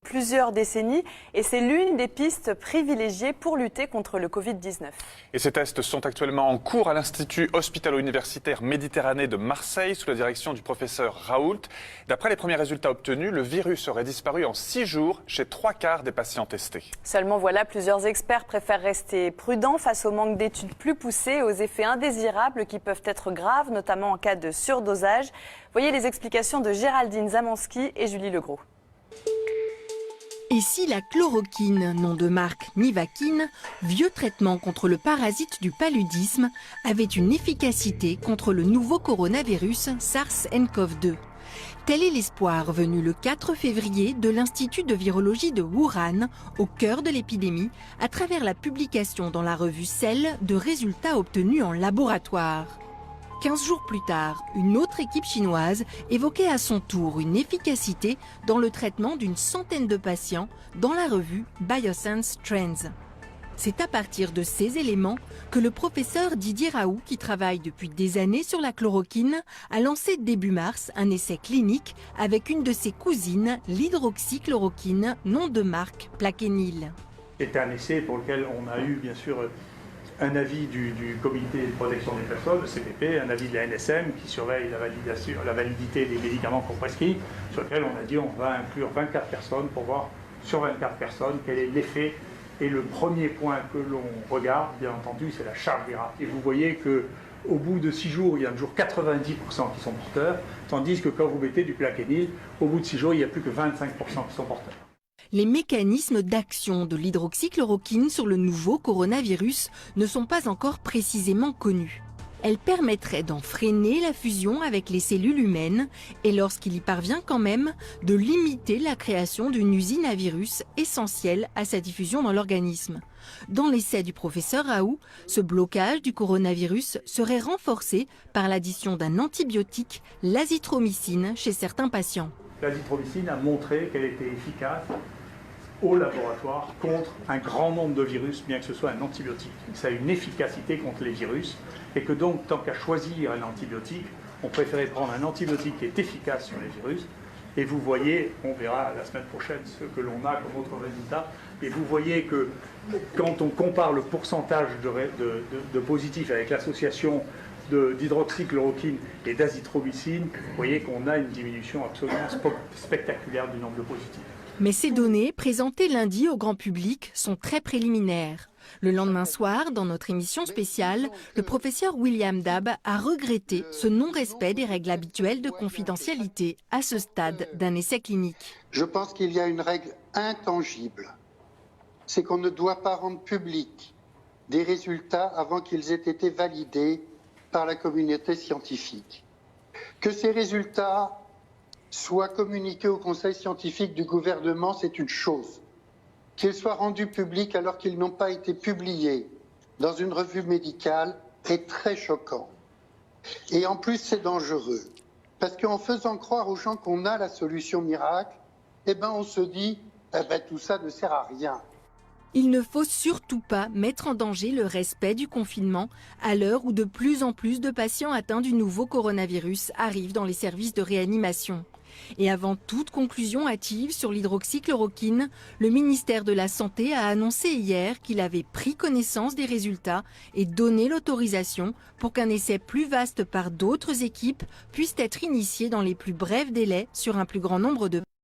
plusieurs décennies et c'est l'une des pistes privilégiées pour lutter contre le Covid-19. Et ces tests sont actuellement en cours à l'Institut hospitalo-universitaire Méditerranée de Marseille sous la direction du professeur Raoult. D'après les premiers résultats obtenus, le virus aurait disparu en 6 jours chez 3/4 des patients testés. Seulement voilà, plusieurs experts préfèrent rester prudents face au manque d'études plus poussées et aux effets indésirables qui peuvent être graves, notamment en cas de surdosage. Voyez les explications de Géraldine Zamanski et Julie Legros. Et si la chloroquine, nom de marque Nivaquine, vieux traitement contre le parasite du paludisme, avait une efficacité contre le nouveau coronavirus SARS-CoV-2 ? Tel est l'espoir venu le 4 février de l'Institut de virologie de Wuhan, au cœur de l'épidémie, à travers la publication dans la revue Cell de résultats obtenus en laboratoire. 15 jours plus tard, une autre équipe chinoise évoquait à son tour une efficacité dans le traitement d'une centaine de patients dans la revue Biosense Trends. C'est à partir de ces éléments que le professeur Didier Raoult, qui travaille depuis des années sur la chloroquine, a lancé début mars un essai clinique avec une de ses cousines, l'hydroxychloroquine, nom de marque Plaquenil. C'est un essai pour lequel on a eu bien sûr un avis du comité de protection des personnes, le CPP, un avis de la NSM qui surveille la validité des médicaments qu'on prescrit, sur lequel on a dit on va inclure 24 personnes pour voir sur 24 personnes quel est l'effet. Et le premier point que l'on regarde, bien entendu, c'est la charge virale. Et vous voyez qu'au bout de 6 jours, il y a toujours 90% qui sont porteurs, tandis que quand vous mettez du Plaquenil, au bout de 6 jours, il n'y a plus que 25% qui sont porteurs. Les mécanismes d'action de l'hydroxychloroquine sur le nouveau coronavirus ne sont pas encore précisément connus. Elle permettrait d'en freiner la fusion avec les cellules humaines et, lorsqu'il y parvient quand même, de limiter la création d'une usine à virus essentielle à sa diffusion dans l'organisme. Dans l'essai du professeur Raoult, ce blocage du coronavirus serait renforcé par l'addition d'un antibiotique, l'azithromycine, chez certains patients. L'azithromycine a montré qu'elle était efficace au laboratoire contre un grand nombre de virus, bien que ce soit un antibiotique. Ça a une efficacité contre les virus et que donc, tant qu'à choisir un antibiotique, on préférait prendre un antibiotique qui est efficace sur les virus. Et vous voyez, on verra la semaine prochaine ce que l'on a comme autre résultat, et vous voyez que quand on compare le pourcentage de positifs avec l'association d'hydroxychloroquine et d'azithromycine, vous voyez qu'on a une diminution absolument spectaculaire du nombre de positifs. Mais ces données, présentées lundi au grand public, sont très préliminaires. Le lendemain soir, dans notre émission spéciale, le professeur William Dab a regretté ce non-respect des règles habituelles de confidentialité à ce stade d'un essai clinique. Je pense qu'il y a une règle intangible. C'est qu'on ne doit pas rendre public des résultats avant qu'ils aient été validés par la communauté scientifique. Que ces résultats soient communiqués au conseil scientifique du gouvernement, c'est une chose. Qu'ils soient rendus publics alors qu'ils n'ont pas été publiés dans une revue médicale est très choquant. Et en plus, c'est dangereux. Parce qu'en faisant croire aux gens qu'on a la solution miracle, on se dit, tout ça ne sert à rien. Il ne faut surtout pas mettre en danger le respect du confinement à l'heure où de plus en plus de patients atteints du nouveau coronavirus arrivent dans les services de réanimation. Et avant toute conclusion hâtive sur l'hydroxychloroquine, le ministère de la Santé a annoncé hier qu'il avait pris connaissance des résultats et donné l'autorisation pour qu'un essai plus vaste par d'autres équipes puisse être initié dans les plus brefs délais sur un plus grand nombre de